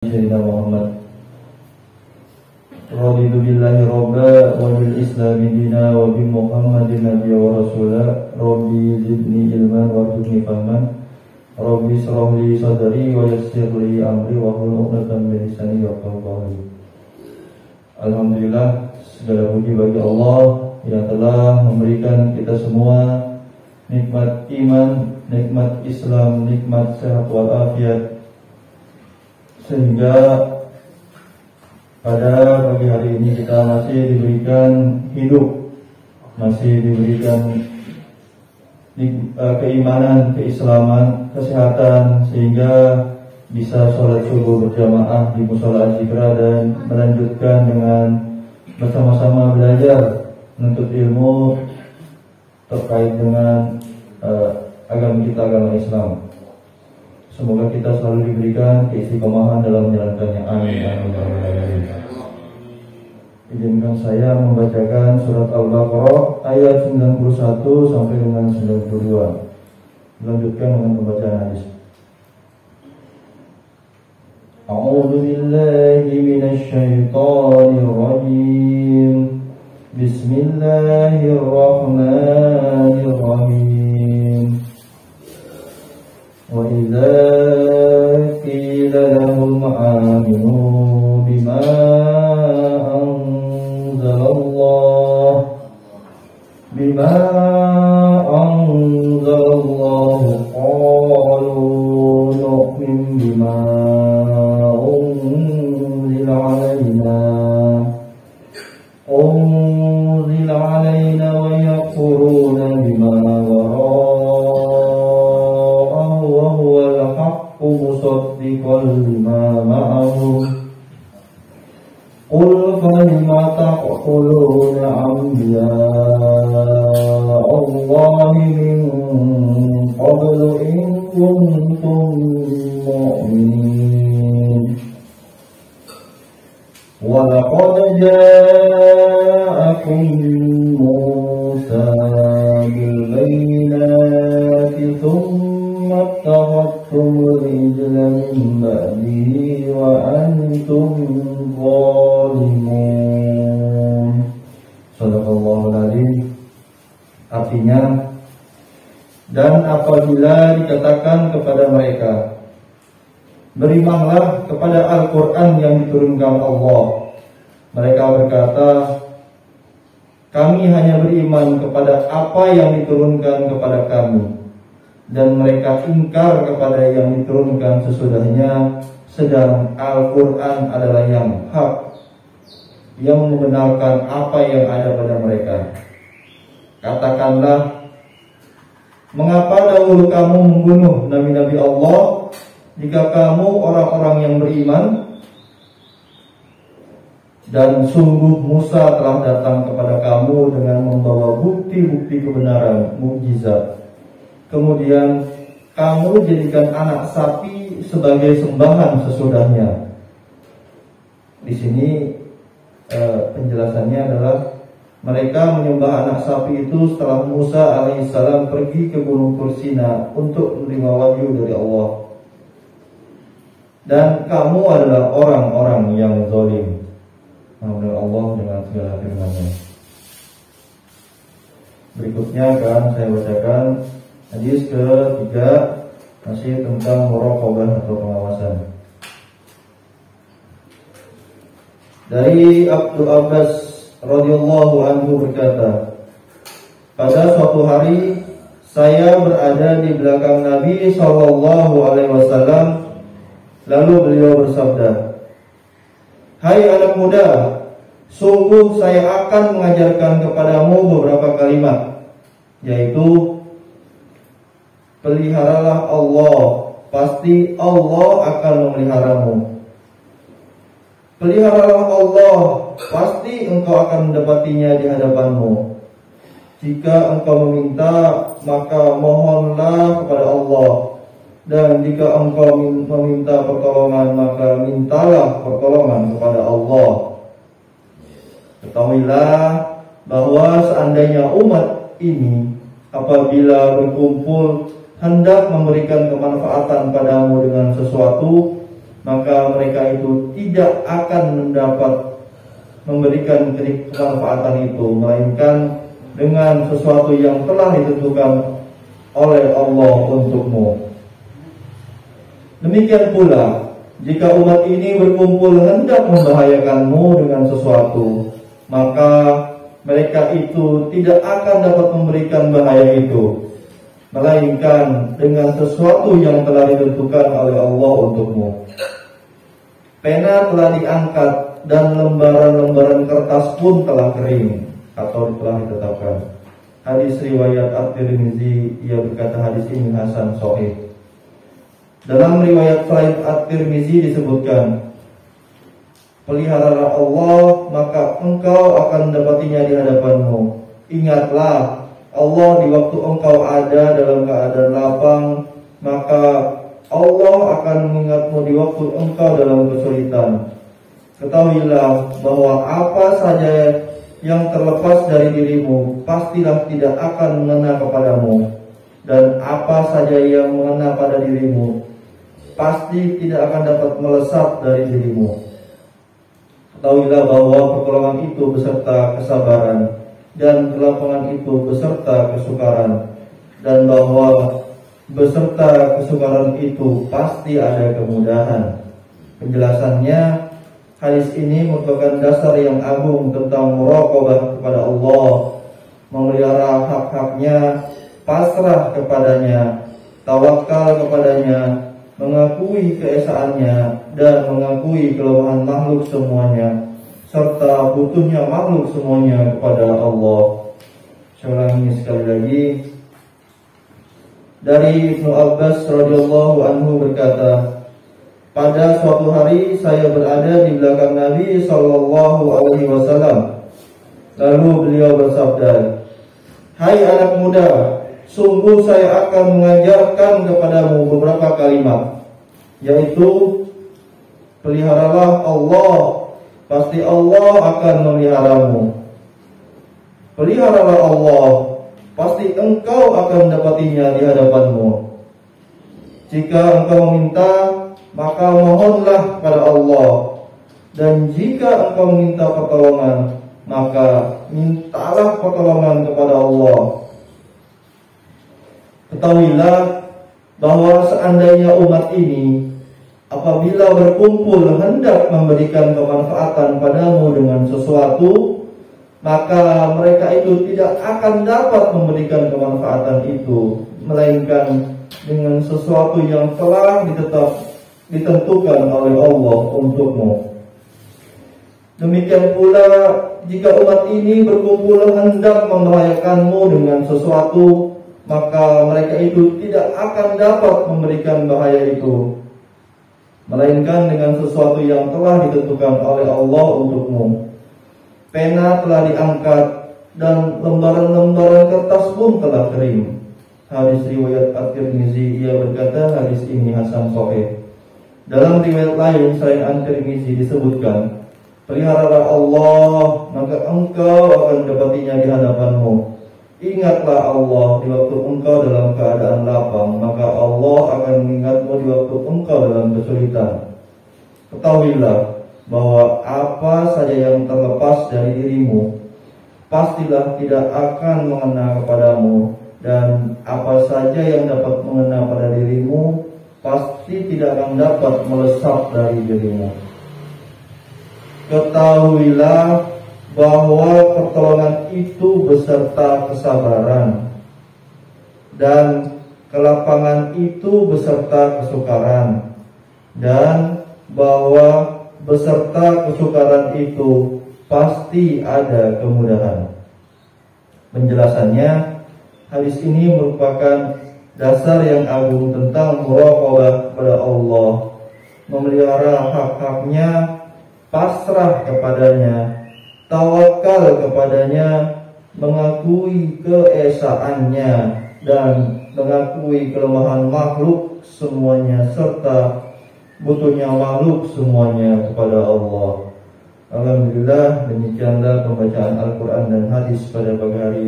Sayyidina Muhammad raditu billahi robba wa bil islami dina wa bi Muhammadin nabiyya wa rasula rabbi zidni ilman wa zidni fahman rabbi shrah li sadri wa yassir li amri wa hlul 'uqdatam min lisani yafqahu qawli. Alhamdulillah, segala puji bagi Allah yang telah memberikan kita semua nikmat iman, nikmat Islam, nikmat sehat walafiat, sehingga pada pagi hari ini kita masih diberikan hidup, masih diberikan keimanan, keislaman, kesehatan, sehingga bisa sholat subuh berjamaah di mushola Azikra dan melanjutkan dengan bersama-sama belajar menuntut ilmu terkait dengan agama kita, agama Islam. Semoga kita selalu diberikan keistiqomahan dalam menjalankannya. Amin. Amin. Izinkan saya membacakan surat Al-Baqarah ayat 91 sampai dengan 92. Melanjutkan dengan pembacaan hadis. A'udzu billahi minasy syaithanir rajim. Bismillahirrahmanirrahim. Wa idza qila lahum aminu bima anzalallahu qalu nu'min bima unzila alaina wa yakfuruna bima wara'ahu wa huwal haqqu musaddiqan lima ma'ahum. Qul falima taqtuluna anbiya'a Allahi min qablu in kuntum mu'minin. Wa laqad ja'akum Musa bil bayyinati thumma ittakhadhtumul ijla min ba'dihi wa antum zalimun. Shadaqallahul adzim. Artinya, dan apabila dikatakan kepada mereka, berimanlah kepada Al-Quran yang diturunkan Allah, mereka berkata, kami hanya beriman kepada apa yang diturunkan kepada kami, dan mereka ingkar kepada yang diturunkan sesudahnya, sedang Al-Quran adalah yang hak, yang membenarkan apa yang ada pada mereka. Katakanlah, mengapa dahulu kamu membunuh nabi-nabi Allah, jika kamu orang-orang yang beriman? Dan sungguh Musa telah datang kepada kamu dengan membawa bukti-bukti kebenaran, mukjizat. Kemudian kamu jadikan anak sapi sebagai sembahan sesudahnya. Di sini penjelasannya adalah mereka menyembah anak sapi itu setelah Musa alaihissalam pergi ke Gunung Tursina untuk menerima wahyu dari Allah. Dan kamu adalah orang-orang yang zalim. Menurut Allah dengan segala firman-Nya. Berikutnya akan saya bacakan hadis ketiga, masih tentang muraqabah atau pengawasan. Dari Abdul Abbas radhiyallahu anhu berkata, pada suatu hari saya berada di belakang Nabi sallallahu alaihi wasallam, lalu beliau bersabda, hai anak muda, sungguh saya akan mengajarkan kepadamu beberapa kalimat, yaitu peliharalah Allah, pasti Allah akan memeliharamu. Peliharalah Allah, pasti engkau akan mendapatinya di hadapanmu. Jika engkau meminta, maka mohonlah kepada Allah. Dan jika engkau meminta pertolongan, maka mintalah pertolongan kepada Allah. Ketahuilah bahwa seandainya umat ini apabila berkumpul hendak memberikan kemanfaatan padamu dengan sesuatu, maka mereka itu tidak akan mendapat memberikan kemanfaatan itu, melainkan dengan sesuatu yang telah ditentukan oleh Allah untukmu. Demikian pula, jika umat ini berkumpul hendak membahayakanmu dengan sesuatu, maka mereka itu tidak akan dapat memberikan bahaya itu, melainkan dengan sesuatu yang telah ditentukan oleh Allah untukmu. Pena telah diangkat dan lembaran-lembaran kertas pun telah kering atau telah ditetapkan. Hadis riwayat At-Tirmizi, ia berkata hadis ini hasan sahih. Dalam riwayat selain At-Tirmizi disebutkan, peliharalah Allah, maka engkau akan mendapatinya di hadapanmu. Ingatlah Allah di waktu engkau ada dalam keadaan lapang, maka Allah akan mengingatmu di waktu engkau dalam kesulitan. Ketahuilah bahwa apa saja yang terlepas dari dirimu pastilah tidak akan mengena kepadamu, dan apa saja yang mengena pada dirimu pasti tidak akan dapat melesat dari dirimu. Ketahuilah bahwa pertolongan itu beserta kesabaran, dan kelapangan itu beserta kesukaran, dan bahwa beserta kesukaran itu pasti ada kemudahan. Penjelasannya, hadis ini merupakan dasar yang agung tentang muraqabah kepada Allah, memelihara hak-haknya, pasrah kepadanya, tawakal kepadanya, mengakui keesaannya, dan mengakui kelemahan makhluk semuanya, serta butuhnya makhluk semuanya kepada Allah. Saya ulangi sekali lagi. Dari Ibnu Abbas radhiyallahu anhu berkata, pada suatu hari saya berada di belakang Nabi sallallahu alaihi wasallam. Lalu beliau bersabda, "Hai anak muda, sungguh saya akan mengajarkan kepadamu beberapa kalimat, yaitu peliharalah Allah, pasti Allah akan memeliharamu. Peliharalah Allah, pasti engkau akan mendapatinya di hadapanmu. Jika engkau meminta, maka mohonlah pada Allah, dan jika engkau meminta pertolongan, maka mintalah pertolongan kepada Allah. Ketahuilah bahwa seandainya umat ini apabila berkumpul hendak memberikan kemanfaatan padamu dengan sesuatu, maka mereka itu tidak akan dapat memberikan kemanfaatan itu, melainkan dengan sesuatu yang telah ditentukan oleh Allah untukmu. Demikian pula jika umat ini berkumpul hendak membahayakanmu dengan sesuatu, maka mereka itu tidak akan dapat memberikan bahaya itu, melainkan dengan sesuatu yang telah ditentukan oleh Allah untukmu. Pena telah diangkat dan lembaran-lembaran kertas pun telah kering. Hadis riwayat At-Tirmizi, ia berkata hadis ini hasan sahih. Dalam riwayat lain selain At-Tirmizi disebutkan, peliharalah Allah, maka engkau akan mendapatinya di hadapanmu. Ingatlah Allah di waktu engkau dalam keadaan lapang, maka Allah akan mengingatmu di waktu engkau dalam kesulitan. Ketahuilah bahwa apa saja yang terlepas dari dirimu pastilah tidak akan mengena kepadamu, dan apa saja yang dapat mengena pada dirimu pasti tidak akan dapat melesat dari dirimu. Ketahuilah bahwa pertolongan itu beserta kesabaran, dan kelapangan itu beserta kesukaran, dan bahwa beserta kesukaran itu pasti ada kemudahan. Penjelasannya, hadis ini merupakan dasar yang agung tentang muraqabah kepada Allah, memelihara hak-haknya, pasrah kepadanya, tawakal kepadanya, mengakui keesaannya, dan mengakui kelemahan makhluk semuanya, serta butuhnya makhluk semuanya kepada Allah. Alhamdulillah, demikianlah pembacaan Al-Quran dan hadis pada pagi hari